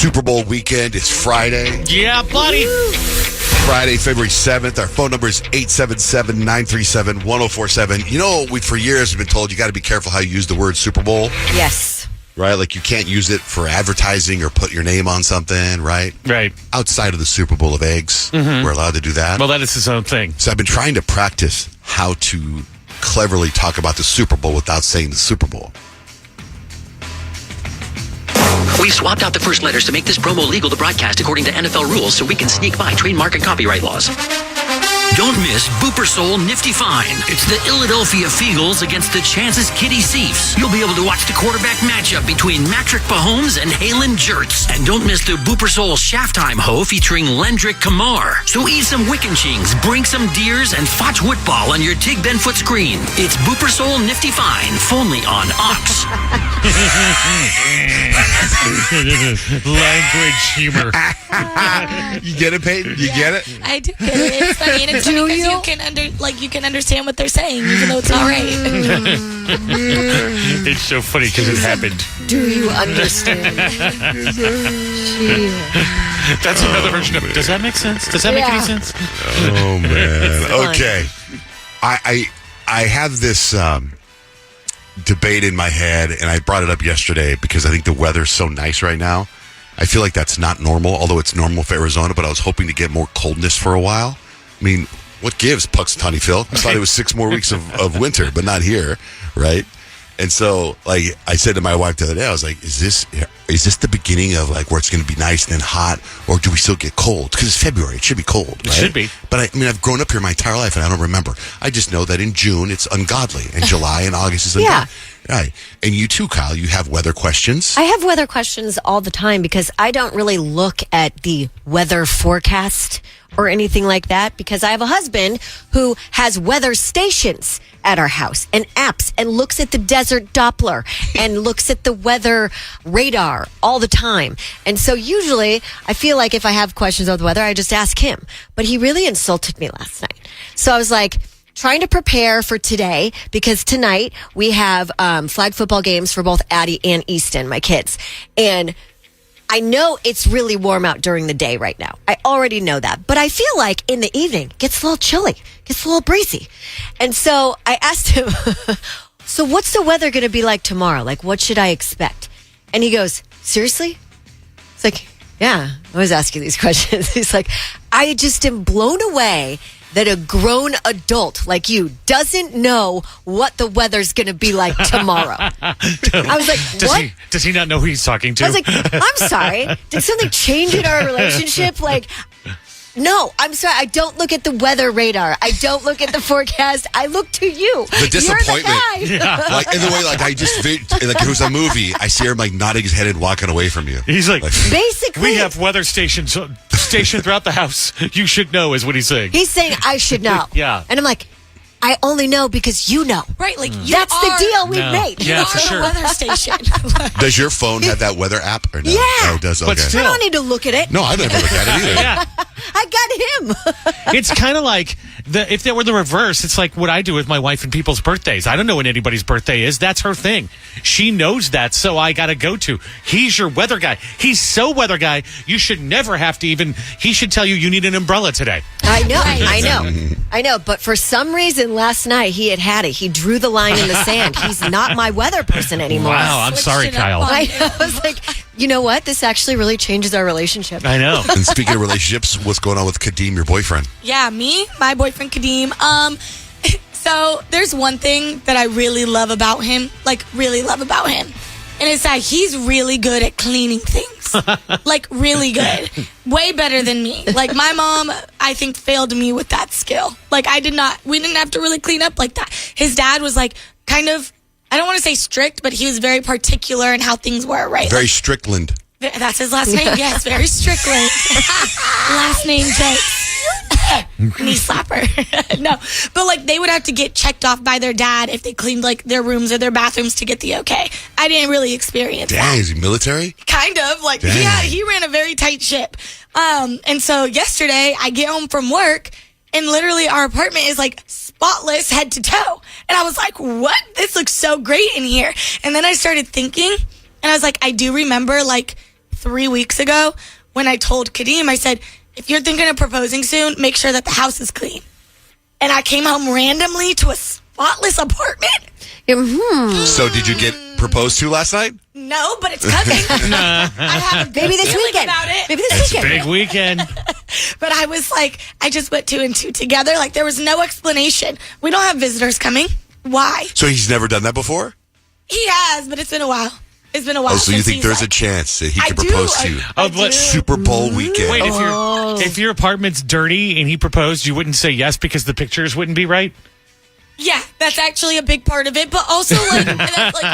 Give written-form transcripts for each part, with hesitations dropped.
Super Bowl weekend. It's Friday. Yeah, buddy. Friday, February 7th. Our phone number is 877-937-1047. You know, for years we've been told you got to be careful how you use the word Super Bowl. Yes. Right? Like you can't use it for advertising or put your name on something, right? Right. Outside of the Super Bowl of eggs, we're allowed to do that. Well, that is his own thing. So I've been trying to practice how to cleverly talk about the Super Bowl without saying the Super Bowl. We've swapped out the first letters to make this promo legal to broadcast according to NFL rules so we can sneak by trademark and copyright laws. Don't miss Booper Soul Nifty Fine. It's the Philadelphia Eagles against the Kansas City Chiefs. You'll be able to watch the quarterback matchup between Patrick Mahomes and Halen Jertz. And don't miss the Booper Soul Shaftime Ho featuring Lendrick Kamar. So eat some Wickenchings, bring some deers, and watch football on your Tig Benfoot screen. It's Booper Soul Nifty Fine, only on Ox. Language humor. You get it, Peyton? You get it? I do get it. It's funny, and it's funny because you can understand what they're saying, even though it's not right. It's so funny because it happened. Do you understand? That's another version of it. Does that make sense? Does that make any sense? Oh, man. Okay. I have this debate in my head, and I brought it up yesterday because I think the weather's so nice right now. I feel like that's not normal, although it's normal for Arizona, but I was hoping to get more coldness for a while. I mean, what gives, Puxatawny Phil? I thought it was 6 more weeks of winter, but not here, right? And so, like, I said to my wife the other day, I was like, is this the beginning of, like, where it's going to be nice and then hot, or do we still get cold? Because it's February. It should be cold, right? It should be. But, I mean, I've grown up here my entire life, and I don't remember. I just know that in June, it's ungodly, and July and August is ungodly. Yeah. Right. And you too, Kyle, you have weather questions. I have weather questions all the time because I don't really look at the weather forecast or anything like that because I have a husband who has weather stations at our house and apps and looks at the desert Doppler and looks at the weather radar all the time. And so usually I feel like if I have questions about the weather, I just ask him. But he really insulted me last night. So I was like, trying to prepare for today because tonight we have flag football games for both Addie and Easton, my kids. And I know it's really warm out during the day right now. I already know that. But I feel like in the evening, it gets a little chilly, gets a little breezy. And so I asked him, so what's the weather going to be like tomorrow? Like, what should I expect? And he goes, seriously? It's like, yeah, I always ask you these questions. He's like, I just am blown away that a grown adult like you doesn't know what the weather's going to be like tomorrow. I was like, what? Does he not know who he's talking to? I was like, I'm sorry. Did something change in our relationship? Like, no, I'm sorry. I don't look at the weather radar. I don't look at the forecast. I look to you. The disappointment. You're the guy. Yeah. Like in the way, like I just like it was a movie. I see him like nodding his head and walking away from you. He's like basically, we have weather stations stationed throughout the house. You should know, is what he's saying. He's saying I should know. Yeah, and I'm like, I only know because you know. Right, like that's the deal we've made. Yeah, for sure. The weather station. Does your phone have that weather app or no? Yeah. Oh, it does. Okay. But still, I don't need to look at it. No, I never look at it either. Yeah. I got him. It's kind of like if that were the reverse, it's like what I do with my wife and people's birthdays. I don't know when anybody's birthday is. That's her thing. She knows that, so I got to go to. He's your weather guy. He's so weather guy, you should never have to even, he should tell you need an umbrella today. I know. But for some reason last night he had it. He drew the line in the sand. He's not my weather person anymore. Wow, I'm sorry, Kyle. I was like, you know what? This actually really changes our relationship. I know. And speaking of relationships, what's going on with Kadeem, your boyfriend? Yeah, my boyfriend Kadeem. So there's one thing that I really love about him, and it's that he's really good at cleaning things. Like, really good. Way better than me. Like, my mom, I think, failed me with that skill. Like, we didn't have to really clean up like that. His dad was, like, kind of, I don't want to say strict, but he was very particular in how things were, right? Very Strickland. That's his last name? Yes, very Strickland. Last name jokes. Knee slapper. No, but like they would have to get checked off by their dad if they cleaned like their rooms or their bathrooms to get the okay. I didn't really experience that. Dang, is he military? Kind of like he ran a very tight ship. And so yesterday I get home from work and literally our apartment is like spotless head to toe. And I was like, what? This looks so great in here. And then I started thinking and I was like, I do remember like 3 weeks ago when I told Kadeem, I said, if you're thinking of proposing soon, make sure that the house is clean. And I came home randomly to a spotless apartment. So did you get proposed to last night? No, but it's coming. I have a Maybe this feeling weekend. about it. Maybe this weekend. Big weekend. But I was like, I just put 2 and 2 together. Like, there was no explanation. We don't have visitors coming. Why? So he's never done that before? He has, but it's been a while. It's been a while. Oh, so you since think he's there's a like- chance that he I could do. propose to you? I what- do. Super Bowl weekend. Wait, if your apartment's dirty and he proposed, you wouldn't say yes because the pictures wouldn't be right? Yeah, that's actually a big part of it. But also, like,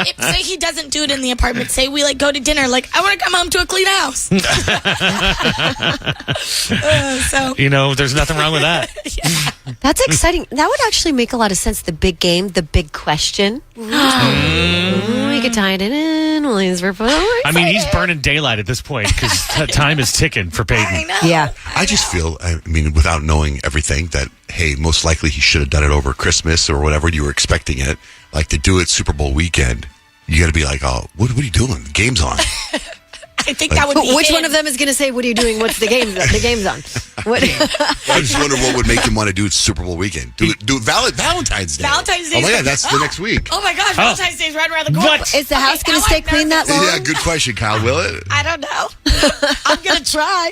if, say he doesn't do it in the apartment. Say we like go to dinner. Like, I want to come home to a clean house. So You know, there's nothing wrong with that. That's exciting. That would actually make a lot of sense. The big game, the big question. We could tie it in. Well, he's proposing. I mean, he's burning daylight at this point because time is ticking for I Peyton. know. Yeah. I just feel, I mean, without knowing everything, that, hey, most likely he should have done it over Christmas or whatever, and you were expecting it. Like, to do it Super Bowl weekend, you got to be like, oh, what are you doing? The game's on. I think that would be Which him. one of them is going to say, what are you doing? What's the game? The game's on. What? I just wonder what would make him want to do it Super Bowl weekend. Do it Valentine's Day. Valentine's Day. Oh, my God, that's the next week. Oh my gosh, Valentine's Day's right around the corner. What? Is the house going to now stay I'm clean that nervous. long? Yeah, good question, Kyle. Will it? I don't know. I'm gonna try.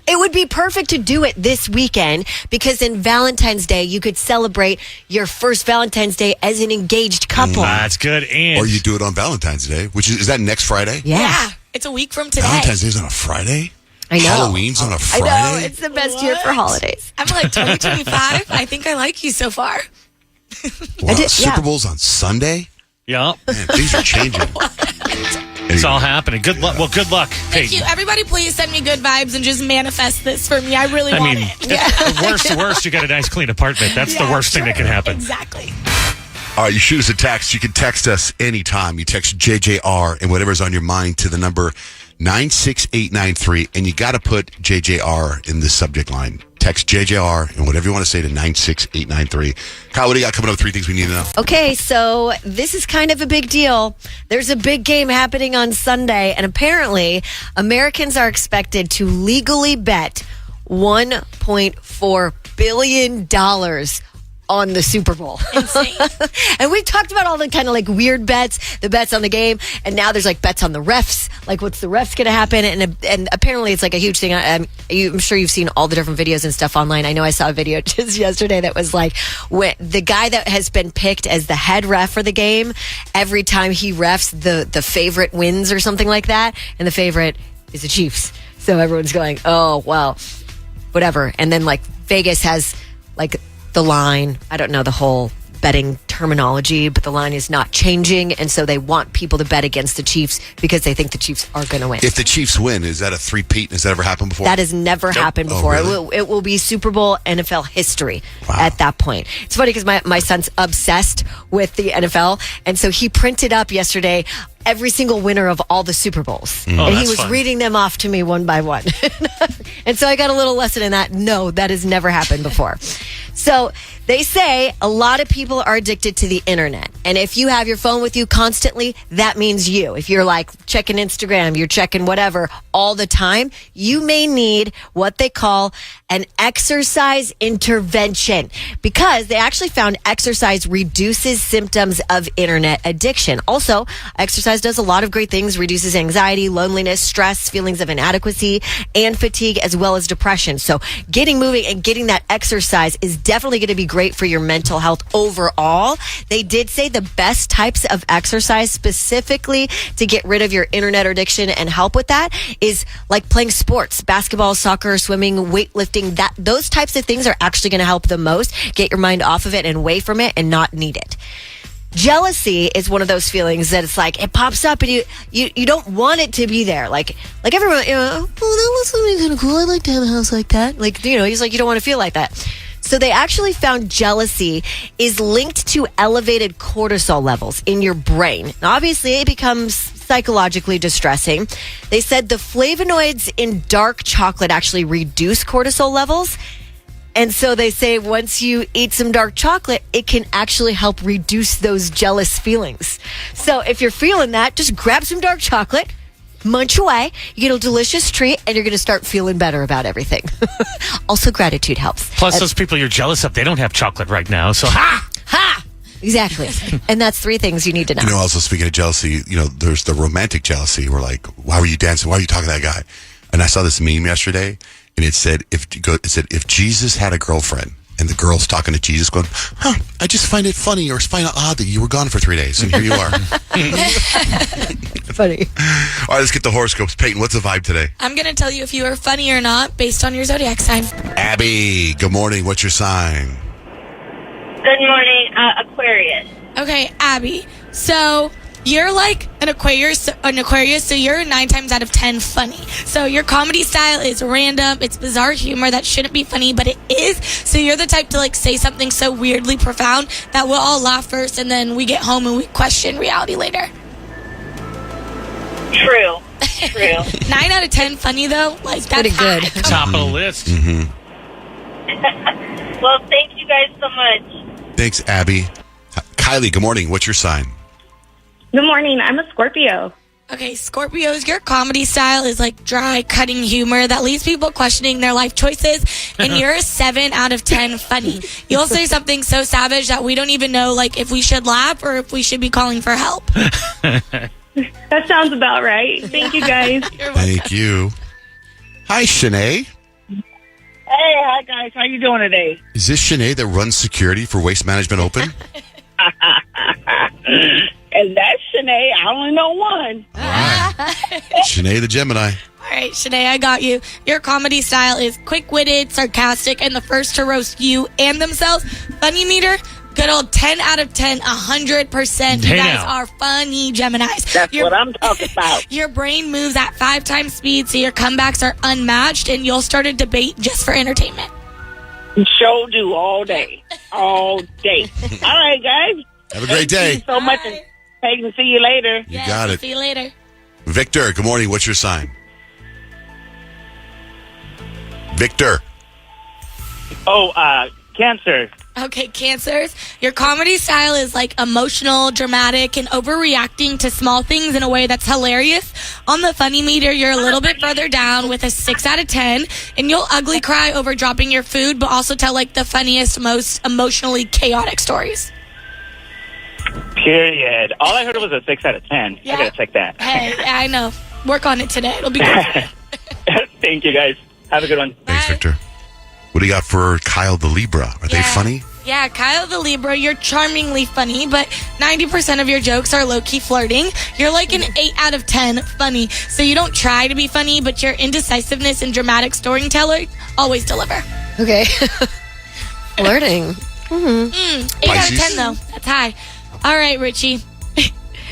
It would be perfect to do it this weekend because in Valentine's Day, you could celebrate your first Valentine's Day as an engaged couple. That's good. And Or you do it on Valentine's Day, which is that next Friday? Yeah. It's a week from today. Valentine's Day's on a Friday? I know. Halloween's on a I Friday? know. It's the best year for holidays. I'm like 2025. I think I like you so far. Wow, did- Super yeah. Bowl's on Sunday? yeah, Man, things are changing. it's all happening. Good luck. Well, good luck, Thank Peyton. you. Everybody, please send me good vibes and just manifest this for me. I really I want mean, it. the worst, you got a nice clean apartment. That's the Yeah, worst thing that can sure. happen. Exactly. All right, you shoot us a text. You can text us anytime. You text JJR and whatever's on your mind to the number 96893, and you got to put JJR in the subject line. Text JJR and whatever you want to say to 96893. Kyle, what do you got coming up? 3 things we need to know. Okay, so this is kind of a big deal. There's a big game happening on Sunday, and apparently Americans are expected to legally bet $1.4 billion on the Super Bowl. Insane. And we've talked about all the kind of like weird bets, the bets on the game, and now there's like bets on the refs. Like, what's the refs going to happen? And apparently it's like a huge thing. I'm sure you've seen all the different videos and stuff online. I know I saw a video just yesterday that was like when the guy that has been picked as the head ref for the game, every time he refs, the favorite wins or something like that, and the favorite is the Chiefs. So everyone's going, oh, well, whatever. And then like Vegas has like the line, I don't know the whole betting terminology, but the line is not changing, and so they want people to bet against the Chiefs because they think the Chiefs are going to win. If the Chiefs win, is that a three-peat? Has that ever happened before? That has never happened Oh, before. really? It will be Super Bowl NFL history Wow. at that point. It's funny because my son's obsessed with the NFL, and so he printed up yesterday every single winner of all the Super Bowls. Oh, And he that's was fun. reading them off to me one by one. And so I got a little lesson in that. No, that has never happened before. So they say a lot of people are addicted to the internet. And if you have your phone with you constantly, that means you. If you're like checking Instagram, you're checking whatever all the time, you may need what they call an exercise intervention because they actually found exercise reduces symptoms of internet addiction. Also, exercise does a lot of great things, reduces anxiety, loneliness, stress, feelings of inadequacy, and fatigue, as well as depression. So getting moving and getting that exercise is definitely going to be great for your mental health overall. They did say the best types of exercise specifically to get rid of your internet addiction and help with that is like playing sports, basketball, soccer, swimming, weightlifting. Those types of things are actually going to help the most. Get your mind off of it and away from it and not need it. Jealousy is one of those feelings that it's like it pops up and you don't want it to be there. Like everyone, oh, that was something kind of cool. I'd like to have a house like that. Like, he's like, you don't want to feel like that. So they actually found jealousy is linked to elevated cortisol levels in your brain. Now, obviously, it becomes psychologically distressing. They said the flavonoids in dark chocolate actually reduce cortisol levels. And so they say once you eat some dark chocolate, it can actually help reduce those jealous feelings. So if you're feeling that, just grab some dark chocolate, munch away, you get a delicious treat, and you're going to start feeling better about everything. Also, gratitude helps. Plus, those people you're jealous of, they don't have chocolate right now. So, ha! Ha! Exactly. And that's 3 things you need to know. You know, also speaking of jealousy, there's the romantic jealousy. We're like, why were you dancing? Why are you talking to that guy? And I saw this meme yesterday, and it said, if Jesus had a girlfriend, and the girl's talking to Jesus going, I just find it funny or find it odd that you were gone for 3 days, and here you are. Funny. All right, let's get the horoscopes. Peyton, what's the vibe today? I'm going to tell you if you are funny or not based on your zodiac sign. Abby, good morning. What's your sign? Good morning, Aquarius. Okay, Abby. So you're like an Aquarius, so you're 9 times out of 10 funny. So your comedy style is random. It's bizarre humor that shouldn't be funny, but it is. So you're the type to like say something so weirdly profound that we'll all laugh first, and then we get home and we question reality later. True. 9 out of 10 funny though, like that's pretty good. high. Top of the list. Well, thank you guys so much. Thanks, Abby. Kylie, good morning. What's your sign? Good morning. I'm a Scorpio. Okay, Scorpios, your comedy style is like dry, cutting humor that leaves people questioning their life choices, and you're a 7 out of 10 funny. You'll say something so savage that we don't even know like if we should laugh or if we should be calling for help. That sounds about right. Thank you guys. Thank you. Hi, Shanae. Hey, hi guys. How you doing today? Is this Shanae that runs security for Waste Management Open? And that's Shanae. I only know one. All right. Shanae the Gemini. All right, Shanae, I got you. Your comedy style is quick-witted, sarcastic, and the first to roast you and themselves. Funny meter, good old 10 out of 10, 100%. You Hey, guys now. are funny Geminis. That's what I'm talking about. Your brain moves at 5 times speed, so your comebacks are unmatched, and you'll start a debate just for entertainment. Show do all day. All day. All right, guys. Have a great day. Thank you so much. Bye. Peyton, see you later. You got it. See you later. Victor, good morning. What's your sign? Victor. Oh, Cancer. Okay, Cancers, your comedy style is like emotional, dramatic, and overreacting to small things in a way that's hilarious. On the funny meter, you're a little bit further down with a 6 out of 10, and you'll ugly cry over dropping your food, but also tell like the funniest, most emotionally chaotic stories. Period. All I heard was a 6 out of 10. Yeah. I gotta check that. Hey, I know. Work on it today. It'll be good. Thank you, guys. Have a good one. Thanks, Bye. Victor. What do you got for Kyle the Libra? Are they funny? Yeah, Kyle the Libra, you're charmingly funny, but 90% of your jokes are low-key flirting. You're like an 8 out of 10 funny. So you don't try to be funny, but your indecisiveness and dramatic storytelling always deliver. Okay. Flirting. 8 out of 10, though. That's high. All right, Richie.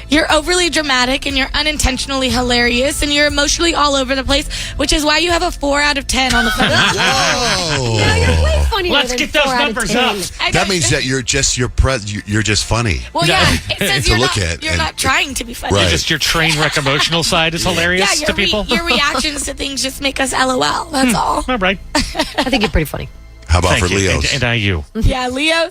You're overly dramatic, and you're unintentionally hilarious, and you're emotionally all over the place, which is why you have a 4 out of 10 on the phone. Yeah, you're way funnier Let's than get those 4 out of numbers 10. up. I That know. means that you're just you're just funny. Well, yeah, it says To you're, look not, at you're and- not trying to be funny. Right. Just your train wreck emotional side is hilarious Yeah, to people. your reactions to things just make us LOL. That's all. All right. I think you're pretty funny. How about Thank for you. Leos? And I you. Yeah, Leos,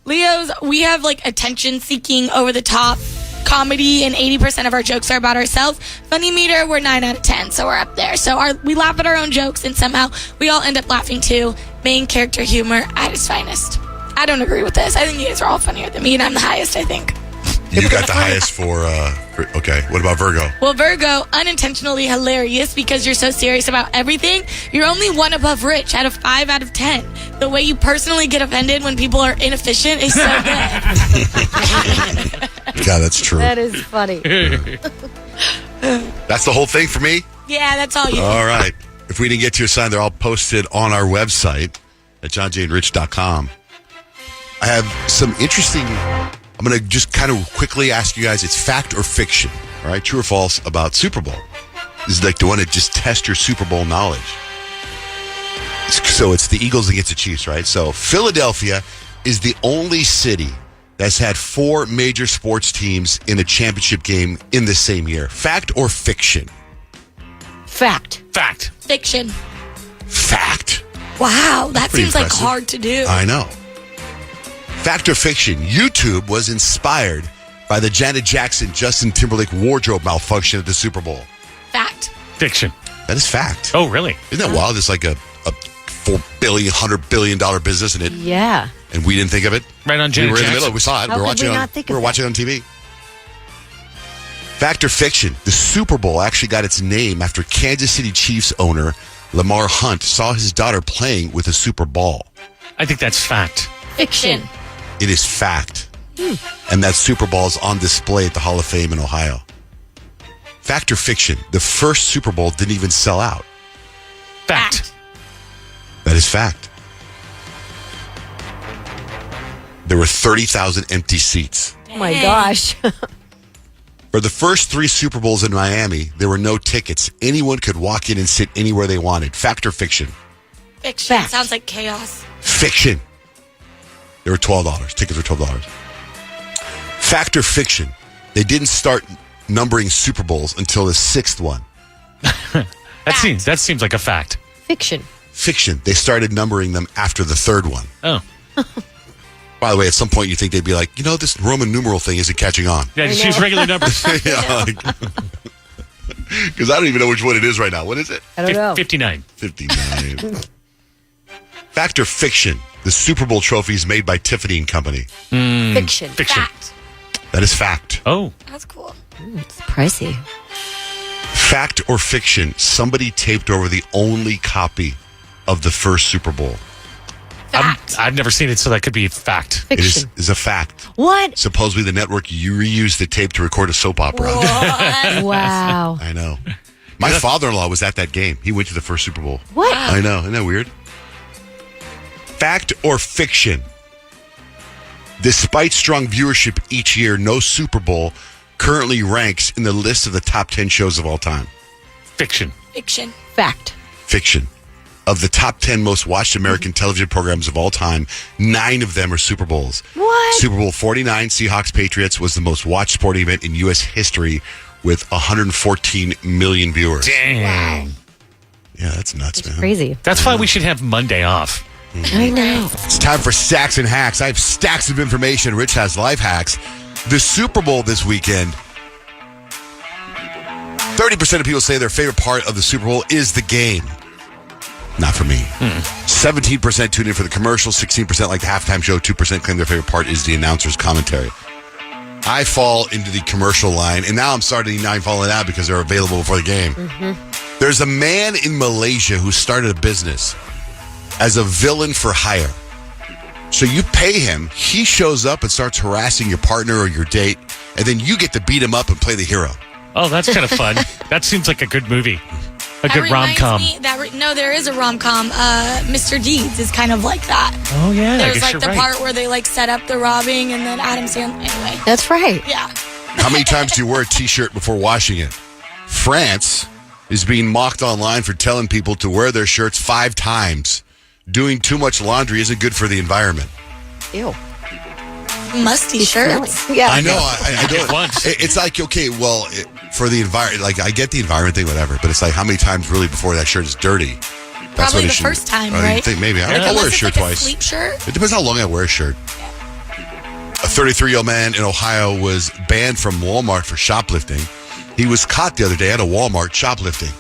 we have like attention seeking, over the top comedy, and 80% of our jokes are about ourselves. Funny meter, we're 9 out of 10, so we're up there. So we laugh at our own jokes, and somehow we all end up laughing too. Main character humor at its finest. I don't agree with this. I think you guys are all funnier than me, and I'm the highest, I think. You got the highest for okay. What about Virgo? Well, Virgo, unintentionally hilarious because you're so serious about everything. You're only 1 above Rich out of 5 out of 10. The way you personally get offended when people are inefficient is so good. God, that's true. That is funny. That's the whole thing for me. Yeah, that's all you. All right. If we didn't get to your sign, they're all posted on our website at johnjaneRich.com. I have some interesting. I'm going to just kind of quickly ask you guys, it's fact or fiction, all right? True or false about Super Bowl. This is like the one to just test your Super Bowl knowledge. So it's the Eagles against the Chiefs, right? So Philadelphia is the only city that's had 4 major sports teams in a championship game in the same year. Fact or fiction? Fact. Fact. Fiction. Fact. Wow, that Pretty seems like impressive. hard to do. I know. Fact or fiction? YouTube was inspired by the Janet Jackson, Justin Timberlake wardrobe malfunction at the Super Bowl. Fact. Fiction. That is fact. Oh, really? Isn't that wild? It's like a $4 billion, $100 billion business, and Yeah. and we didn't think of it. Right on We Janet were in the Jackson. middle. We saw it. How we were could watching we it on, not think we of were watching it on TV. Fact or fiction? The Super Bowl actually got its name after Kansas City Chiefs owner Lamar Hunt saw his daughter playing with a Super Ball. I think that's fact. Fiction. It is fact. And that Super Bowl is on display at the Hall of Fame in Ohio. Fact or fiction? The first Super Bowl didn't even sell out. Fact. That is fact. There were 30,000 empty seats. Oh my gosh. For the first 3 Super Bowls in Miami, there were no tickets. Anyone could walk in and sit anywhere they wanted. Fact or fiction? Fiction. Fact. Sounds like chaos. Fiction. They were $12. Tickets were $12. Fact or fiction? They didn't start numbering Super Bowls until the 6th one. That seems like a fact. Fiction. Fiction. They started numbering them after the 3rd one. Oh. By the way, at some point you think they'd be like, this Roman numeral thing isn't catching on. Yeah, just use regular numbers. Because I don't even know which one it is right now. What is it? I don't know. 59. 59. Fact or fiction? The Super Bowl trophy is made by Tiffany and Company. Fiction. Fiction. Fact. That is fact. Oh. That's cool. It's pricey. Fact or fiction? Somebody taped over the only copy of the first Super Bowl. Fact. I've never seen it, so that could be fact. It Fiction. is a fact. What? Supposedly the network reused the tape to record a soap opera. Wow. I know. My father-in-law was at that game. He went to the first Super Bowl. What? I know. Isn't that weird? Fact or fiction? Despite strong viewership each year, no Super Bowl currently ranks in the list of the top 10 shows of all time. Fiction. Fiction. Fact. Fiction. Of the top 10 most watched American television programs of all time, 9 of them are Super Bowls. What? Super Bowl 49, Seahawks Patriots, was the most watched sporting event in U.S. history with 114 million viewers. Dang. Yeah, that's nuts, man. Crazy. That's why we should have Monday off. I know. It's time for Stacks and Hacks. I have stacks of information. Rich has life hacks. The Super Bowl this weekend. 30% of people say their favorite part of the Super Bowl is the game. Not for me. 17% tune in for the commercials, 16% like the halftime show, 2% claim their favorite part is the announcer's commentary. I fall into the commercial line, and now I'm starting to fall out because they're available before the game. There's a man in Malaysia who started a business as a villain for hire. So you pay him, he shows up and starts harassing your partner or your date, and then you get to beat him up and play the hero. Oh, that's kind of fun. That seems like a good movie. A That good reminds rom-com. me- no, there is a rom-com. Mr. Deeds is kind of like that. Oh, yeah. I There's guess like you're the right. part where they like set up the robbing and then Adam Sandler. Anyway, That's right. yeah. How many times do you wear a t-shirt before washing it? France is being mocked online for telling people to wear their shirts 5 times. Doing too much laundry isn't good for the environment. Ew. Musty shirts. Yeah. I know. I Did don't. once. It's like, okay, well, for the environment, like I get the environment thing, whatever, but it's like how many times really before that shirt is dirty? That's Probably what it the should- first time, I right? think maybe. Yeah. I'll wear a Unless shirt it's like twice. a sleep shirt. It depends how long I wear a shirt. A 33-year-old man in Ohio was banned from Walmart for shoplifting. He was caught the other day at a Walmart shoplifting.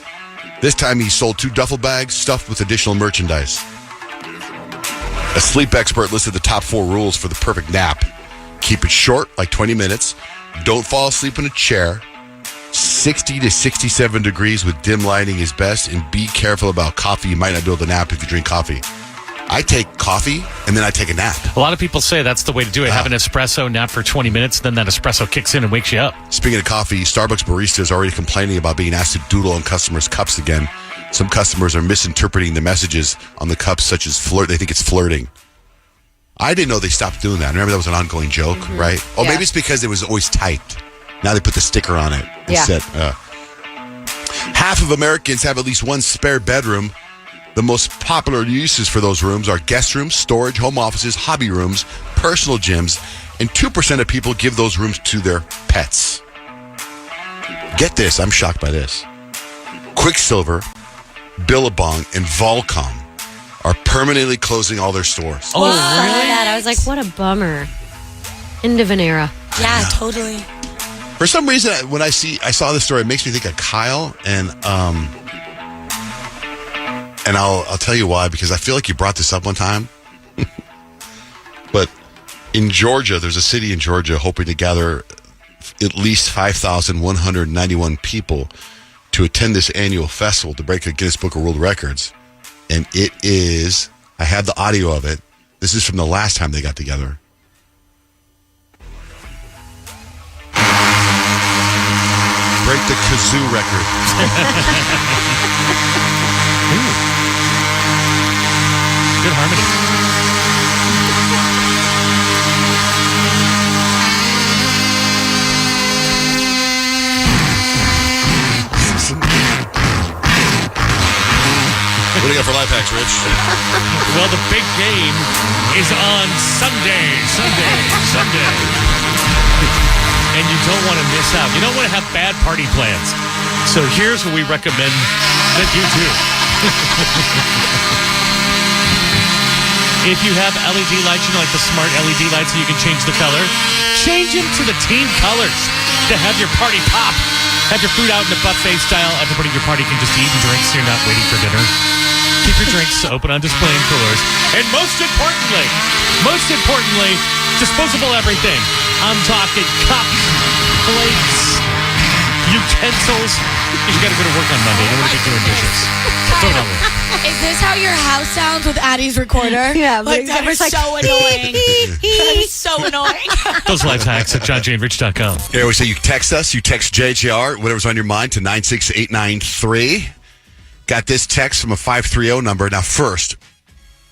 This time he sold 2 duffel bags stuffed with additional merchandise. A sleep expert listed the top 4 rules for the perfect nap. Keep it short, like 20 minutes. Don't fall asleep in a chair. 60 to 67 degrees with dim lighting is best. And be careful about coffee. You might not be able to nap if you drink coffee. I take coffee and then I take a nap. A lot of people say that's the way to do it. Have an espresso, nap for 20 minutes, then that espresso kicks in and wakes you up. Speaking of coffee, Starbucks baristas are already complaining about being asked to doodle on customers' cups again. Some customers are misinterpreting the messages on the cups, such as flirt. They think it's flirting. I didn't know they stopped doing that. I remember that was an ongoing joke, right? Oh, Yeah. maybe it's because it was always typed. Now they put the sticker on it instead. Half of Americans have at least one spare bedroom. The most popular uses for those rooms are guest rooms, storage, home offices, hobby rooms, personal gyms, and 2% of people give those rooms to their pets. Get this, I'm shocked by this. Quicksilver, Billabong, and Volcom are permanently closing all their stores. Oh, I saw that. I was like, what a bummer. End of an era. Yeah, totally. For some reason, when I saw this story, it makes me think of Kyle, and I'll tell you why, because I feel like you brought this up one time. But in Georgia, there's a city in Georgia hoping to gather at least 5,191 people to attend this annual festival to break the Guinness Book of World Records. And it is, I have the audio of it. This is from the last time they got together. Break the kazoo record. Good harmony. What do you got for life hacks, Rich? Well, the big game is on Sunday. And you don't want to miss out. You don't want to have bad party plans. So here's what we recommend that you do. If you have LED lights, you know, like the smart LED lights, so you can change the color, change them to the team colors to have your party pop. Have your food out in the buffet style. Everybody in your party can just eat and drink so you're not waiting for dinner. Keep your drinks open on display in coolers. And most importantly, disposable everything. I'm talking cups, plates, utensils. You got to go to work on Monday. You don't want to be doing dishes. Throw it away. Is this how your house sounds with Addie's recorder? Yeah, but like, that is like, so annoying. That is so annoying. Those life hacks at JohnJaneRich.com. Here we say you text us. You text JJR, whatever's on your mind, to 96893. Got this text from a 530 number. Now, first,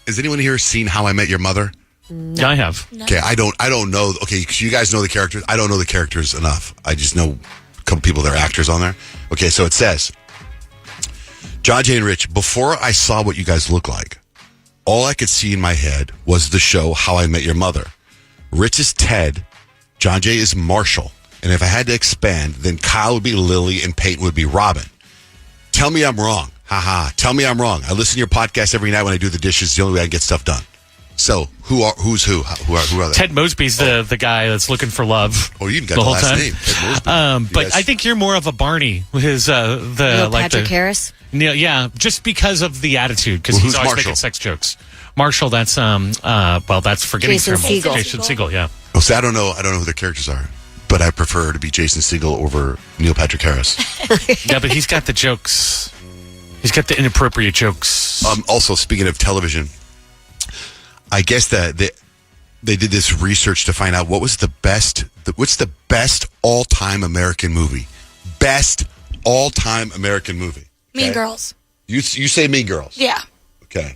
has anyone here seen How I Met Your Mother? No. Yeah, I have. No. Okay, I don't know. Okay, so you guys know the characters. I don't know the characters enough. I just know a couple people that are actors on there. Okay, so it says, John, Jay, and Rich, before I saw what you guys look like, all I could see in my head was the show How I Met Your Mother. Rich is Ted, John Jay is Marshall, and if I had to expand, then Kyle would be Lily and Peyton would be Robin. Tell me I'm wrong. Haha. Tell me I'm wrong. I listen to your podcast every night when I do the dishes. It's the only way I get stuff done. So who's who? Who are they? Ted Mosby's the guy that's looking for love. Oh, you even got the the whole last time. name. Ted Mosby. But I think you're more of a Barney. His Neil Patrick Harris. Yeah, just because of the attitude, because Well, he's who's always Marshall? making sex jokes. Marshall, that's that's forgetting Jason Segel. Jason Segel, yeah. Oh, so I don't know who their characters are, but I prefer to be Jason Segel over Neil Patrick Harris. Yeah, but he's got the jokes. He's got the inappropriate jokes. Also, speaking of television, I guess that they did this research to find out what's the best all-time American movie. Best all-time American movie. Mean Girls. You say Mean Girls. Yeah. Okay.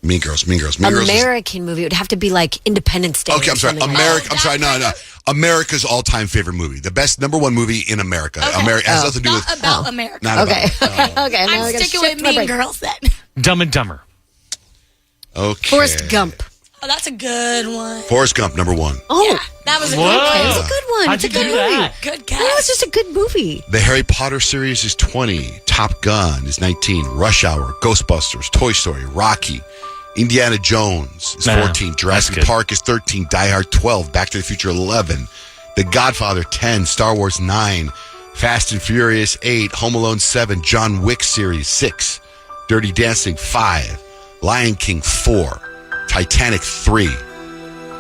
Mean Girls. American movie. It would have to be like Independence Day. Okay, I'm sorry. I'm sorry. No. America's all-time favorite movie. The best number one movie in America. Okay. America has nothing to do Not with about America. Not Okay. about. Okay. Now I'm I gotta sticking shift with my Mean brain. Girls then. Dumb and Dumber. Okay. Forrest Gump. Oh, that's a good one. Forrest Gump, number one. Oh, Yeah, that was a Whoa. good it's one. a good one. How'd It's a you good do movie. that? Good No, cast. it's just a good movie. The Harry Potter series is 20. Top Gun is 19. Rush Hour, Ghostbusters, Toy Story, Rocky, Indiana Jones is 14. Jurassic good. Park is 13. Die Hard 12. Back to the Future 11. The Godfather 10. Star Wars 9. Fast and Furious 8. Home Alone 7. John Wick series 6. Dirty Dancing 5. Lion King 4. Titanic 3.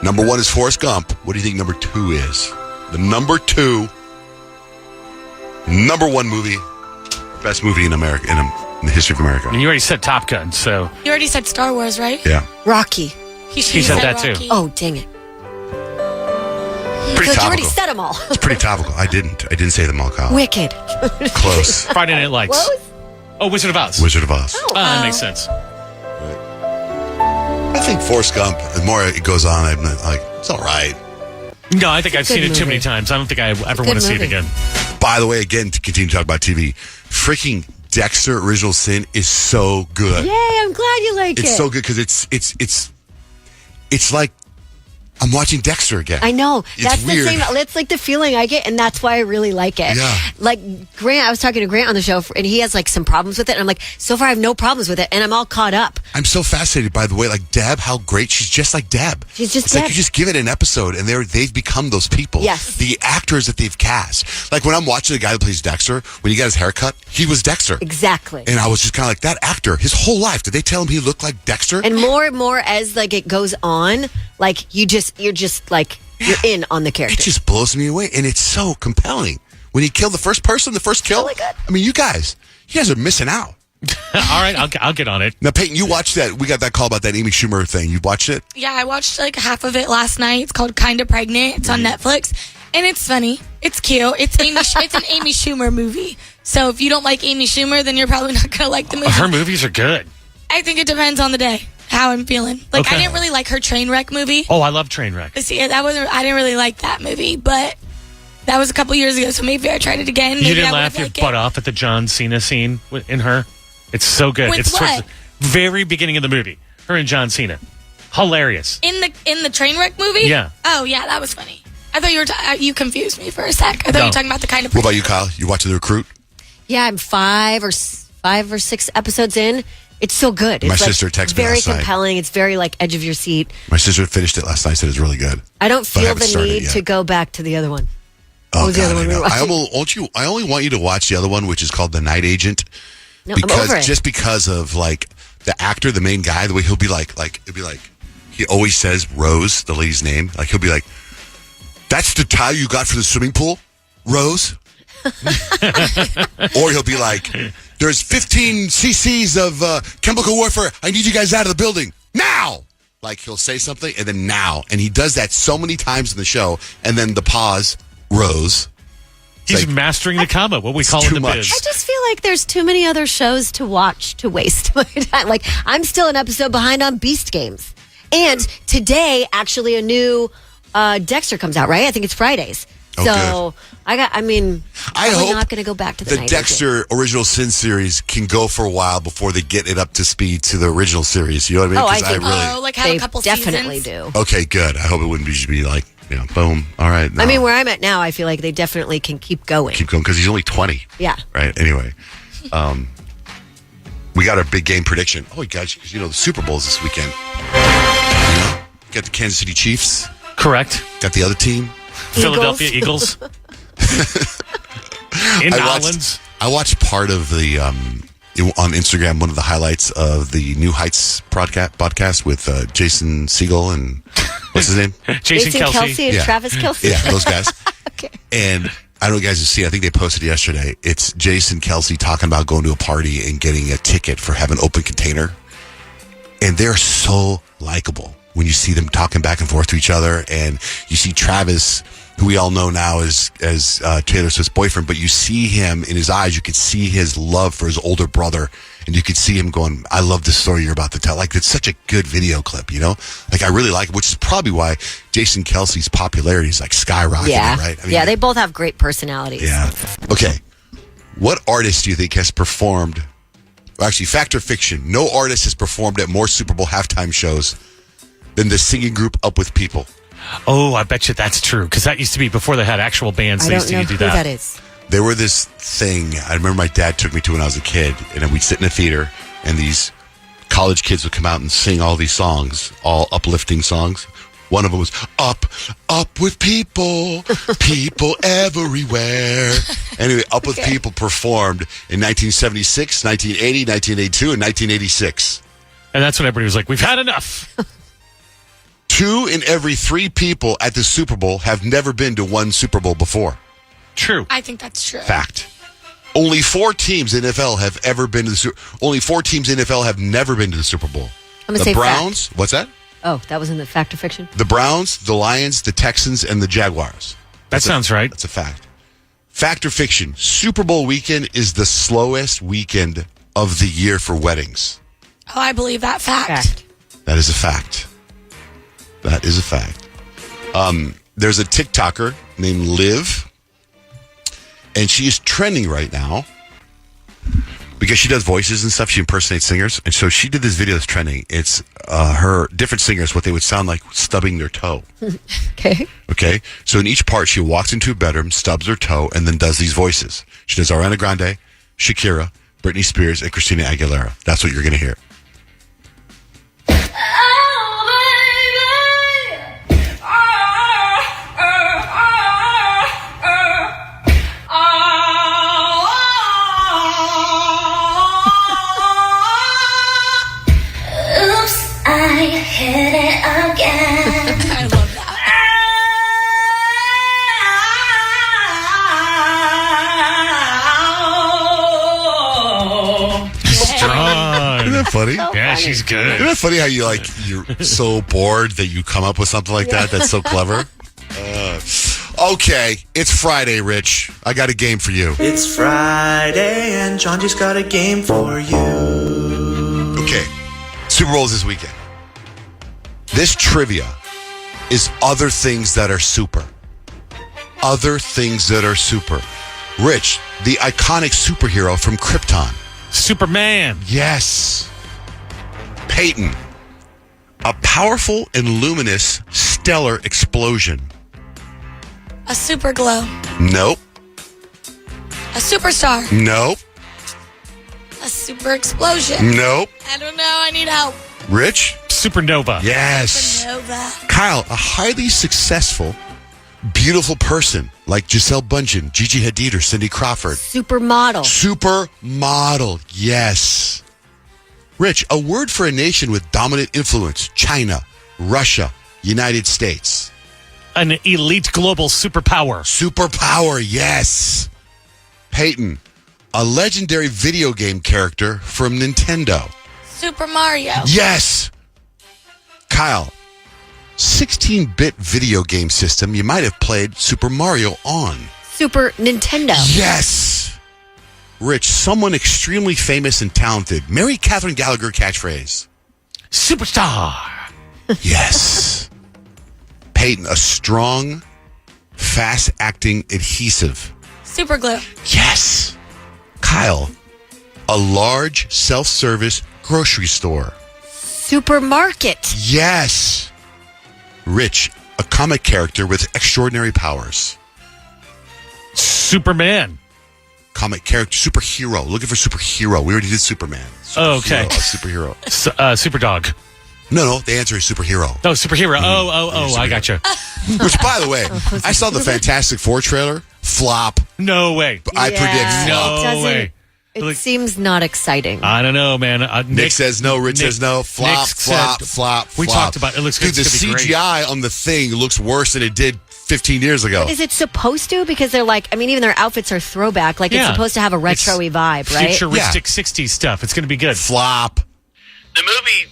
Number 1 is Forrest Gump. What do you think number 2 is? The number 2, number 1 movie, best movie in America, in the history of America. And you already said Top Gun, so You already said Star Wars, right? Yeah. Rocky. He said that too. Rocky. Oh, dang it. Pretty Because you already topical. said them all. It's pretty topical. I didn't say them all, Kyle. Wicked. Close. Friday Night Lights. Close? Oh, Wizard of Oz. Wizard of Oz. That makes sense. I think Forrest Gump, the more it goes on, I'm like, it's all right. No, I think I've good seen it too movie. many times. I don't think I ever want to see it movie. again. By the way, again, to continue to talk about TV, freaking Dexter Original Sin is so good. Yay, I'm glad you like it. It's so good because it's like I'm watching Dexter again. I know. It's That's weird. the same. It's like the feeling I get, and that's why I really like it. Yeah. Like Grant, I was talking to Grant on the show, and he has like some problems with it. And I'm like, so far I have no problems with it, and I'm all caught up. I'm so fascinated by the way, like Deb, how great she's just like Deb. She's just it's Deb. like you just give it an episode, and they've become those people. Yes. The actors that they've cast. Like when I'm watching the guy that plays Dexter, when he got his haircut, he was Dexter. Exactly. And I was just kind of like, that actor, his whole life, did they tell him he looked like Dexter? And more as like it goes on, like you're just like you're in on the character. It just blows me away, and it's so compelling. When he killed the first person, the first kill. Really good. I mean, you guys are missing out. All right, I'll get on it. Now, Peyton, you watched that. We got that call about that Amy Schumer thing. You watched it? Yeah, I watched like half of it last night. It's called Kinda Pregnant. It's on Netflix, and it's funny. It's cute. It's an Amy Schumer movie. So if you don't like Amy Schumer, then you're probably not gonna like the movie. Her movies are good. I think it depends on the day, how I'm feeling. Like Okay. I didn't really like her Trainwreck movie. Oh, I love Trainwreck. See, I didn't really like that movie, but that was a couple years ago. So maybe I tried it again. You Maybe didn't I laugh your would've liked butt it. off at the John Cena scene in her? It's so good. With It's towards what? the very beginning of the movie. Her and John Cena. Hilarious. In the Trainwreck movie. Yeah. Oh yeah, that was funny. I thought you were you confused me for a sec. I thought you were talking about the Kind of. What about you, Kyle? You watching The Recruit? Yeah, I'm 5 or 6 episodes in. It's so good. My It's sister like texted me very last night. compelling. It's very like edge of your seat. My sister finished it last night. Said it's really good. I don't But feel haven't the started need yet. to go back to the other one. Oh, What was the God, other I one we know. were watching? I only want you to watch the other one, which is called The Night Agent. No, I'm over it. Just because of like the actor, the main guy, the way he'll be like it'll be like he always says Rose, the lady's name. Like he'll be like, "That's the towel you got for the swimming pool, Rose." Or he'll be like, "There's 15 cc's of chemical warfare. I need you guys out of the building now." Like he'll say something and then now, and he does that so many times in the show, and then the pause, Rose. He's like- mastering the comma, what we call too in the much. biz. I just feel like there's too many other shows to watch to waste my time. Like I'm still an episode behind on Beast Games, and today actually a new Dexter comes out. Right? I think it's Fridays. Oh, So I mean, I probably hope not going to go back to the the night Dexter Original Sin series can go for a while before they get it up to speed to the original series. You know what I mean? Oh, I 'Cause think- Oh, like have They a couple definitely seasons. do. Okay, good. I hope it wouldn't just be like, boom. All right. I mean, where I'm at now, I feel like they definitely can keep going. keep going because he's only 20. Yeah. Right. Anyway, we got our big game prediction. Oh, guys, because the Super Bowl's this weekend. Got the Kansas City Chiefs. Correct. Got the other team. Philadelphia Eagles. In Islands. I watched part of the on Instagram, one of the highlights of the New Heights podcast with Jason Segel and what's his name? Jason Kelsey. and Yeah. Travis Kelsey. Yeah, those guys. Okay. And I don't know if you guys have seen, I think they posted yesterday. It's Jason Kelsey talking about going to a party and getting a ticket for having an open container. And they're so likable when you see them talking back and forth to each other. And you see Travis, who we all know now as Taylor Swift's boyfriend, but you see him in his eyes. You could see his love for his older brother. And you could see him going, I love the story you're about to tell. Like, it's such a good video clip, Like, I really like it, which is probably why Jason Kelsey's popularity is like skyrocketing, Yeah. right? I mean, Yeah, they both have great personalities. yeah. Okay. What artist do you think has performed? Well, actually, fact or fiction? No artist has performed at more Super Bowl halftime shows than the singing group Up With People. Oh, I bet you that's true. Because that used to be before they had actual bands. I They used don't know to who do that is. There were this thing. I remember my dad took me to when I was a kid, and then we'd sit in a theater, and these college kids would come out and sing all these songs, all uplifting songs. One of them was Up With People, people everywhere. Anyway, Up With People performed in 1976, 1980, 1982, and 1986. And that's when everybody was like, we've had enough. 2 in every 3 people at the Super Bowl have never been to one Super Bowl before. True. I think that's true. Fact. Only 4 teams in NFL have ever been to the Super Bowl. Only 4 teams in NFL have never been to the Super Bowl. I'm gonna The say Browns. What's that? Oh, that was in the fact or fiction? The Browns, the Lions, the Texans, and the Jaguars. That sounds right. That's a fact. Fact or fiction? Super Bowl weekend is the slowest weekend of the year for weddings. Oh, I believe that fact. That is a fact. That is a fact. There's a TikToker named Liv, and she is trending right now because she does voices and stuff. She impersonates singers. And so she did this video that's trending. It's her different singers, what they would sound like stubbing their toe. Okay. Okay. So in each part, she walks into a bedroom, stubs her toe, and then does these voices. She does Ariana Grande, Shakira, Britney Spears, and Christina Aguilera. That's what you're going to hear. I love that. Strong. Isn't that funny? Yeah, she's good. Isn't it funny how you're so bored that you come up with something like that? That's so clever. Okay, it's Friday, Rich. I got a game for you. It's Friday and John just got a game for you. Okay, Super Bowl's this weekend. This trivia is other things that are super. Other things that are super. Rich, the iconic superhero from Krypton. Superman. Yes. Peyton, a powerful and luminous stellar explosion. A super glow. Nope. A superstar. Nope. A super explosion. Nope. I don't know. I need help. Rich? Supernova. Yes. Nova. Kyle, a highly successful, beautiful person like Giselle Bundchen, Gigi Hadid, or Cindy Crawford. Supermodel. Supermodel. Yes. Rich, a word for a nation with dominant influence. China, Russia, United States. An elite global superpower. Superpower. Yes. Peyton, a legendary video game character from Nintendo. Super Mario. Yes. Kyle, 16-bit video game system you might have played Super Mario on. Super Nintendo. Yes. Rich, someone extremely famous and talented. Mary Catherine Gallagher catchphrase. Superstar. Yes. Peyton, a strong, fast-acting adhesive. Super glue. Yes. Kyle, a large self-service grocery store. Supermarket. Yes. Rich, a comic character with extraordinary powers. Superman. Comic character, superhero. Looking for superhero. We already did Superman. Oh, okay. Superhero. Superdog. No, the answer is superhero. Oh, superhero. Oh, I gotcha. Which, by the way, I saw the Fantastic Four trailer. Flop. No way. I predict flop. No way. It Like- seems not exciting. I don't know, man. Nick says no. Rich says no. Flop, Nick flop, said- flop. We talked about it. Looks Dude, the it's gonna be great. CGI on the thing looks worse than it did 15 years ago. Is it supposed to? Because they're like, I mean, even their outfits are throwback. Like, Yeah. it's supposed to have a retro-y vibe, right? Futuristic 60s stuff. It's going to be good. Flop. The movie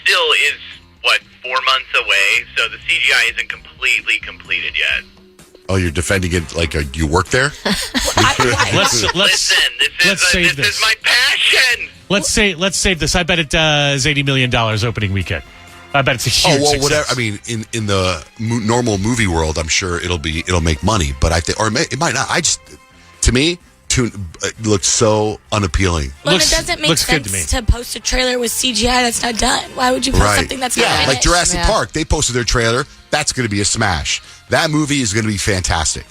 still is, 4 months away, so the CGI isn't completely completed yet. Oh, you're defending it like you work there? Let's Listen, save this is my passion. let's save this. I bet it does $80 million opening weekend. I bet it's a huge success. Whatever. I mean, in the normal movie world, I'm sure it'll make money, but I think, or it might not. To me, it looks so unappealing. But Looks- it doesn't make looks good to sense me. to post a trailer with CGI that's not done. Why would you post something that's not finished? like Jurassic Yeah. Park. They posted their trailer. That's going to be a smash. That movie is going to be fantastic.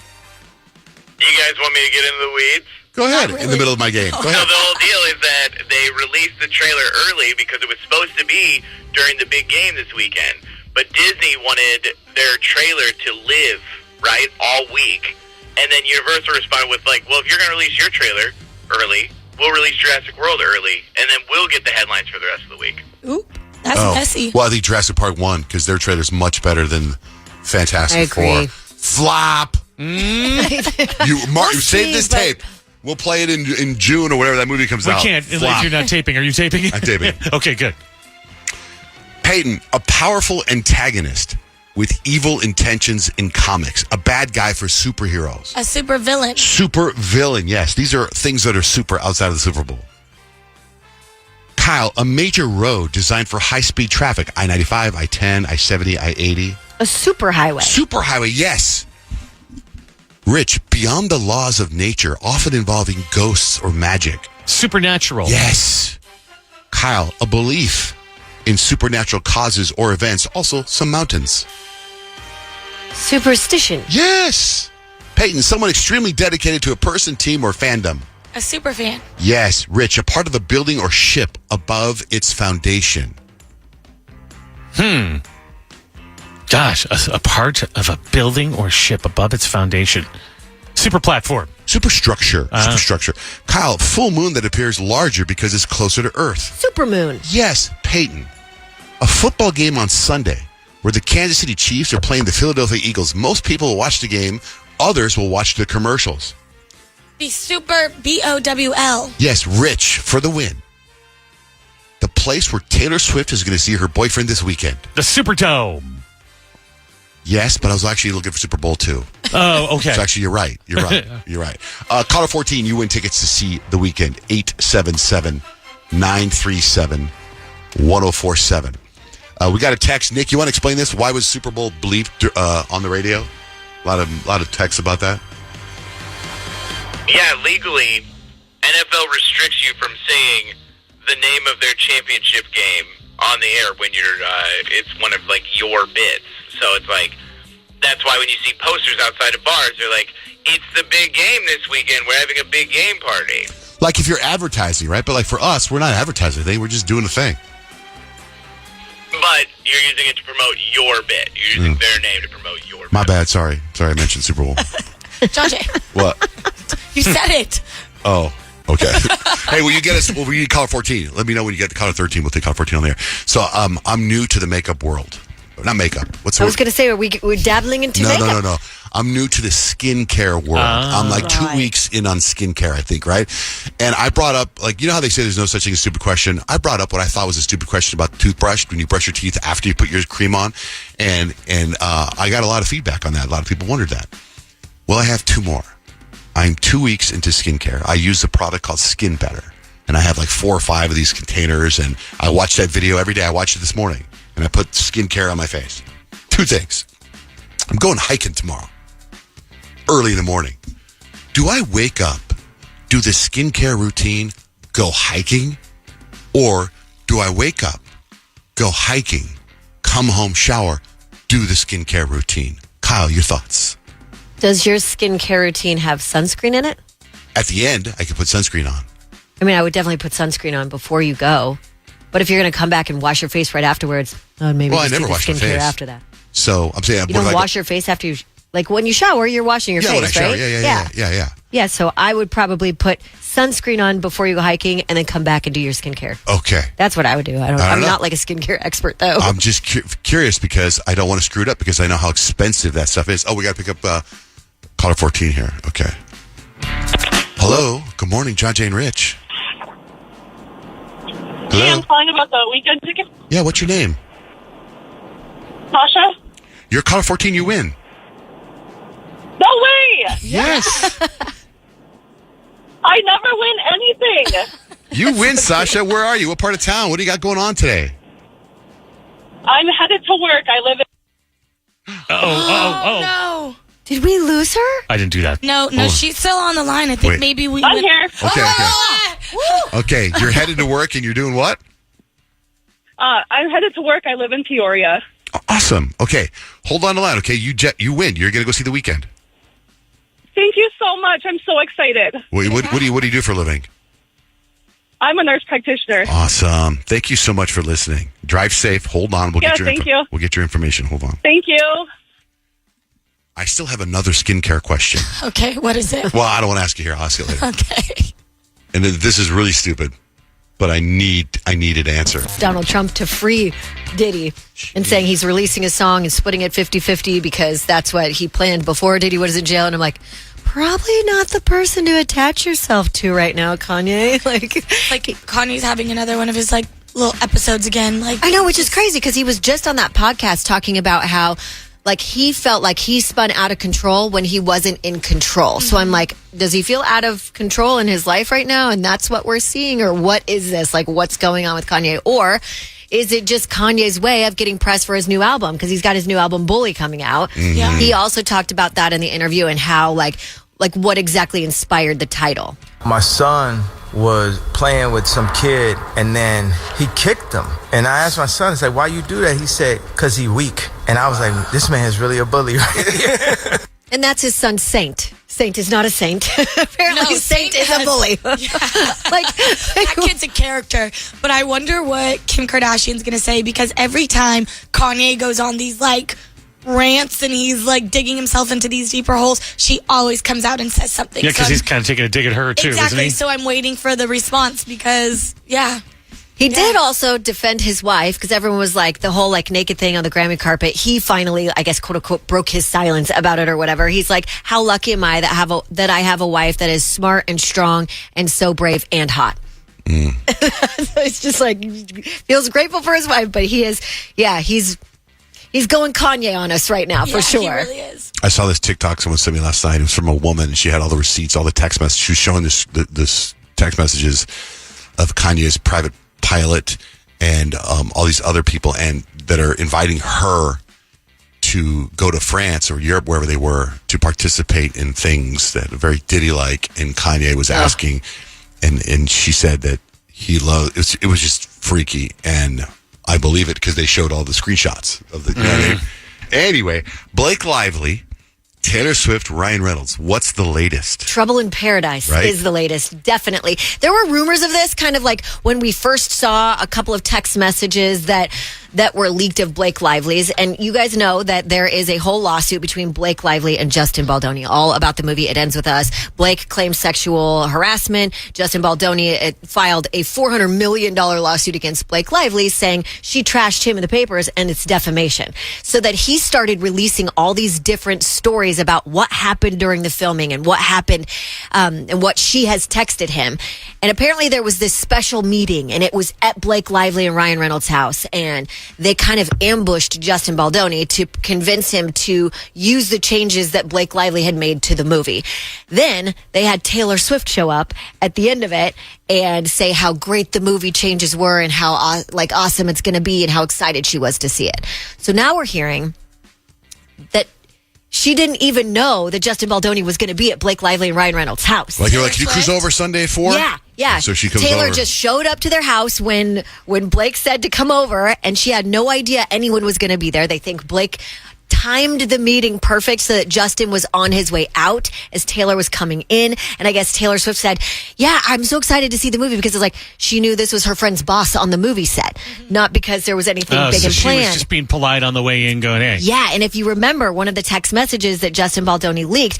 You guys want me to get into the weeds? Go ahead. Not In the really. middle of my game. Go So ahead. the whole deal is that they released the trailer early because it was supposed to be during the big game this weekend. But Disney wanted their trailer to live, right, all week. And then Universal responded with, well, if you're going to release your trailer early, we'll release Jurassic World early, and then we'll get the headlines for the rest of the week. Oop, that's messy. Well, I think Jurassic Park won because their trailer's much better than Fantastic I agree. Four. Flop. You save this but- tape. We'll play it in June or whatever that movie comes We out. can't Flop. if you're not taping. Are you taping? I'm taping. Okay, good. Peyton, a powerful antagonist with evil intentions in comics. A bad guy for superheroes. A super villain. Super villain, yes. These are things that are super outside of the Super Bowl. Kyle, a major road designed for high-speed traffic. I-95, I-10, I-70, I-80. A superhighway. Superhighway, yes. Rich, beyond the laws of nature, often involving ghosts or magic. Supernatural. Yes. Kyle, a belief in supernatural causes or events. Also, some mountains. Superstition. Yes. Peyton, someone extremely dedicated to a person, team, or fandom. A super fan. Yes. Rich, a part of the building or ship above its foundation. Gosh, a part of a building or ship above its foundation. Super platform. Superstructure. Superstructure. Kyle, full moon that appears larger because it's closer to Earth. Supermoon. Yes. Peyton, a football game on Sunday where the Kansas City Chiefs are playing the Philadelphia Eagles. Most people will watch the game. Others will watch the commercials. The super BOWL. Yes, Rich for the win. The place where Taylor Swift is going to see her boyfriend this weekend. The Superdome. Yes, but I was actually looking for Super Bowl too. Oh, okay. So actually, you're right. You're right. You're right. Caller 14, you win tickets to see the weekend. 877-937-1047. We got a text. Nick, you want to explain this? Why was Super Bowl bleeped on the radio? A lot of texts about that. Yeah, legally, NFL restricts you from saying the name of their championship game on the air when you're it's one of like your bits. So it's like that's why when you see posters outside of bars, they're like, "It's the big game this weekend. We're having a big game party." Like if you're advertising, right? But like for us, we're not advertising anything. We're just doing a thing. But you're using it to promote your bit. You're using their name to promote your bit. My bad. Sorry, I mentioned Super Bowl. John Jay, What? you said it. Oh, okay. Hey, will you get us? Well, we need caller 14. Let me know when you get the caller 13. We'll take caller 14 on there. So, I'm new to the makeup world. Not makeup. What's the I was going to say, we're dabbling into makeup. No. I'm new to the skincare world. I'm like 2 weeks in on skincare, I think, right? And I brought up, like, you know how they say there's no such thing as a stupid question? I brought up what I thought was a stupid question about the toothbrush when you brush your teeth after you put your cream on. And I got a lot of feedback on that. A lot of people wondered that. Well, I have two more. I'm 2 weeks into skincare. I use a product called Skin Better. And I have like 4 or 5 of these containers. And I watch that video every day. I watched it this morning. And I put skincare on my face. 2 things. I'm going hiking tomorrow. Early in the morning. Do I wake up, do the skincare routine, go hiking? Or do I wake up, go hiking, come home, shower, do the skincare routine? Kyle, your thoughts? Does your skincare routine have sunscreen in it? At the end, I could put sunscreen on. I mean, I would definitely put sunscreen on before you go. But if you're going to come back and wash your face right afterwards, maybe Well, I just never do the wash my skincare face. after that. So I'm saying, You don't wash your face after you, like when you shower, you're washing your yeah, face, when I shower. right? Yeah. Yeah, so I would probably put sunscreen on before you go hiking and then come back and do your skincare. Okay. That's what I would do. I'm know. not like a skincare expert, though. I'm just curious because I don't want to screw it up because I know how expensive that stuff is. Oh, we got to pick up caller 14 here. Okay. Hello. Good morning, John, Jane, Rich. Hello. Hey, I'm calling about the weekend ticket. Yeah, what's your name? Sasha? You're caller 14, you win. No way! Yes. I never win anything. You win, Sasha. Where are you? What part of town? What do you got going on today? I'm headed to work. I live in... Oh. No. Did we lose her? I didn't do that. No, she's still on the line. I think Wait. maybe we I'm would... here. Okay, you're headed to work and you're doing what? I'm headed to work. I live in Peoria. Awesome. Okay, hold on the line. Okay, you win. You're going to go see the weekend. Thank you so much. I'm so excited. What do you do for a living? I'm a nurse practitioner. Awesome. Thank you so much for listening. Drive safe. Hold on. We'll get your information. Hold on. Thank you. I still have another skincare question. Okay, what is it? Well, I don't want to ask you here. I'll ask you later. Okay. And this is really stupid, but I need an answer. Donald Trump to free Diddy and saying he's releasing a song and splitting it 50-50 because that's what he planned before Diddy was in jail. And I'm like, probably not the person to attach yourself to right now, Kanye. Like Kanye's having another one of his like little episodes again. Like I know, which is crazy because he was just on that podcast talking about how like he felt like he spun out of control when he wasn't in control. Mm-hmm. So I'm like, does he feel out of control in his life right now? And that's what we're seeing? Or what is this? Like, what's going on with Kanye? Or is it just Kanye's way of getting press for his new album? Because he's got his new album, Bully, coming out. Mm-hmm. Yeah. He also talked about that in the interview and how, like what exactly inspired the title. My son was playing with some kid, and then he kicked him. And I asked my son, I said, why you do that? He said, because he weak. And I was like, this man is really a bully right here. And that's his son, Saint. Saint is not a saint. Apparently, Saint is a bully. That kid's a character. But I wonder what Kim Kardashian's going to say, because every time Kanye goes on these, rants and he's, digging himself into these deeper holes, she always comes out and says something. Yeah, because he's kind of taking a dig at her, too, exactly, isn't he? So I'm waiting for the response because, He did also defend his wife, because everyone was like, the whole naked thing on the Grammy carpet. He finally, I guess, quote unquote, broke his silence about it or whatever. He's like, how lucky am I that I have a wife that is smart and strong and so brave and hot. So it's just feels grateful for his wife, but he's going Kanye on us right now, for sure. He really is. I saw this TikTok someone sent me last night. It was from a woman. She had all the receipts, all the text messages. She was showing this text messages of Kanye's private pilot and all these other people and that are inviting her to go to France or Europe, wherever they were, to participate in things that are very Diddy-like. And Kanye was asking, and she said that he loved it. Was just freaky, and I believe it because they showed all the screenshots of the. Anyway, Blake Lively, Taylor Swift, Ryan Reynolds. What's the latest? Trouble in Paradise is the latest, definitely. There were rumors of this, kind of like when we first saw a couple of text messages that were leaked of Blake Lively's. And you guys know that there is a whole lawsuit between Blake Lively and Justin Baldoni, all about the movie It Ends With Us. Blake claims sexual harassment. Justin Baldoni filed a $400 million lawsuit against Blake Lively, saying she trashed him in the papers and it's defamation. So that he started releasing all these different stories about what happened during the filming and what happened and what she has texted him. And apparently there was this special meeting, and it was at Blake Lively and Ryan Reynolds' house, and they kind of ambushed Justin Baldoni to convince him to use the changes that Blake Lively had made to the movie. Then they had Taylor Swift show up at the end of it and say how great the movie changes were and how awesome it's going to be and how excited she was to see it. So now we're hearing that she didn't even know that Justin Baldoni was going to be at Blake Lively and Ryan Reynolds' house. You're like, can you cruise over Sunday at 4? Yeah. So she comes Taylor over. just showed up to their house when Blake said to come over, and she had no idea anyone was going to be there. They think Blake timed the meeting perfect so that Justin was on his way out as Taylor was coming in. And I guess Taylor Swift said, yeah, I'm so excited to see the movie, because it's she knew this was her friend's boss on the movie set, not because there was anything big and planned. She was just being polite on the way in, going, hey. Yeah, and if you remember, one of the text messages that Justin Baldoni leaked,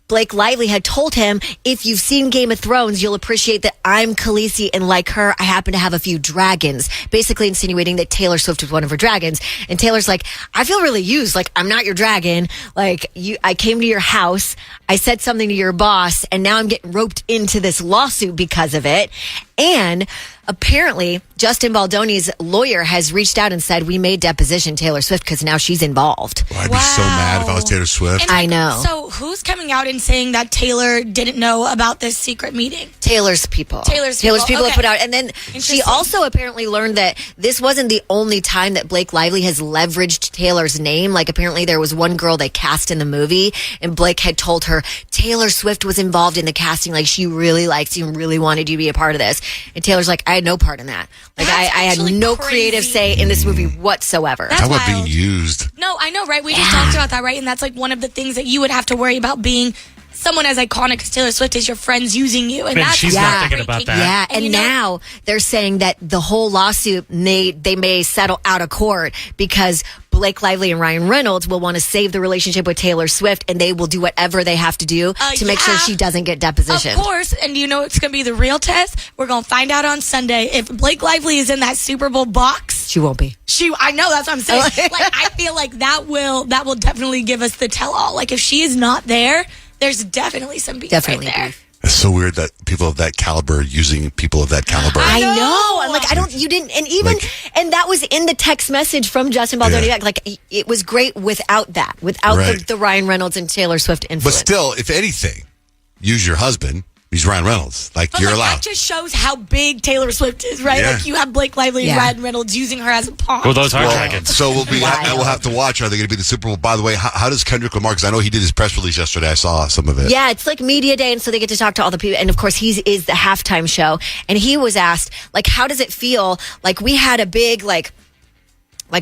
Blake Lively had told him, if you've seen Game of Thrones, you'll appreciate that I'm Khaleesi, and like her, I happen to have a few dragons, basically insinuating that Taylor Swift was one of her dragons. And Taylor's like, I feel really used. I'm not your dragon. I came to your house, I said something to your boss, and now I'm getting roped into this lawsuit because of it. And apparently, Justin Baldoni's lawyer has reached out and said, we may deposition Taylor Swift because now she's involved. Well, I'd be so mad if I was Taylor Swift. And I know. So who's coming out and saying that Taylor didn't know about this secret meeting? Taylor's people have put out. And then she also apparently learned that this wasn't the only time that Blake Lively has leveraged Taylor's name. Apparently there was one girl they cast in the movie, and Blake had told her Taylor Swift was involved in the casting. She really likes you and really wanted you to be a part of this. And Taylor's like, I had no part in that. I had no creative say in this movie whatsoever. How about being used? No, I know, right? We just talked about that, right? And that's one of the things that you would have to worry about, being someone as iconic as Taylor Swift is your friends using you. And that's she's not thinking about that. Yeah, and now they're saying that the whole lawsuit, they may settle out of court because Blake Lively and Ryan Reynolds will want to save the relationship with Taylor Swift, and they will do whatever they have to do to make sure she doesn't get depositioned. Of course, and you know it's going to be the real test. We're going to find out on Sunday if Blake Lively is in that Super Bowl box. She won't be. I know, that's what I'm saying. I feel like that will definitely give us the tell-all. If she is not there, there's definitely some beef right there. It's so weird that people of that caliber are using people of that caliber. I know. I'm you didn't, and even, and that was in the text message from Justin Baldoni. Yeah. It was great without that, without the Ryan Reynolds and Taylor Swift influence. But still, if anything, use your husband He's Ryan Reynolds. Like, But you're like, allowed. that just shows how big Taylor Swift is, right? Yeah. Like you have Blake Lively and Ryan Reynolds using her as a pawn. Well, those are dragons. So we'll have to watch. Are they going to be the Super Bowl? By the way, how does Kendrick Lamar? Because I know he did his press release yesterday. I saw some of it. Yeah, it's like media day, and so they get to talk to all the people. And of course, he is the halftime show. And he was asked, like, how does it feel? Like, we had a big like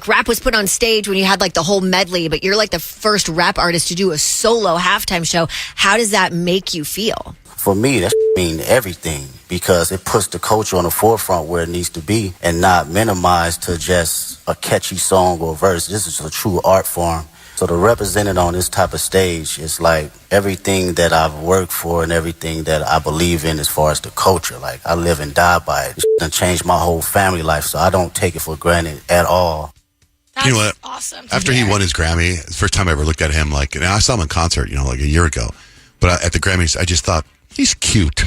rap was put on stage when you had like the whole medley, but you're like the first rap artist to do a solo halftime show. How does that make you feel? For me, that mean everything because it puts the culture on the forefront where it needs to be and not minimized to just a catchy song or verse. This is a true art form. So to represent it on this type of stage is like everything that I've worked for and everything that I believe in as far as the culture. Like I live and die by it. This done changed my whole family life, so I don't take it for granted at all. That's you know what? Awesome. After he won his Grammy, the first time I ever looked at him, like, and I saw him in concert, like a year ago. But at the Grammys, I just thought, he's cute.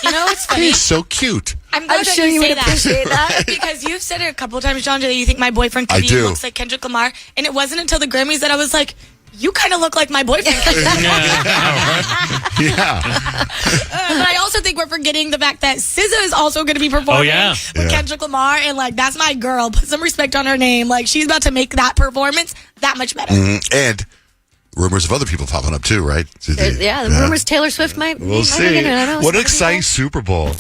You know what's funny? He's so cute. I'm glad that sure you say would appreciate that. because you've said it a couple of times, John, that you think my boyfriend Kadeem looks like Kendrick Lamar, and it wasn't until the Grammys that I was like, you kind of look like my boyfriend. Yeah. But I also think we're forgetting the fact that SZA is also going to be performing with Kendrick Lamar, and like that's my girl. Put some respect on her name. Like she's about to make that performance that much better. And rumors of other people popping up too, right? The rumors Taylor Swift might. We'll see. What an exciting Super Bowl.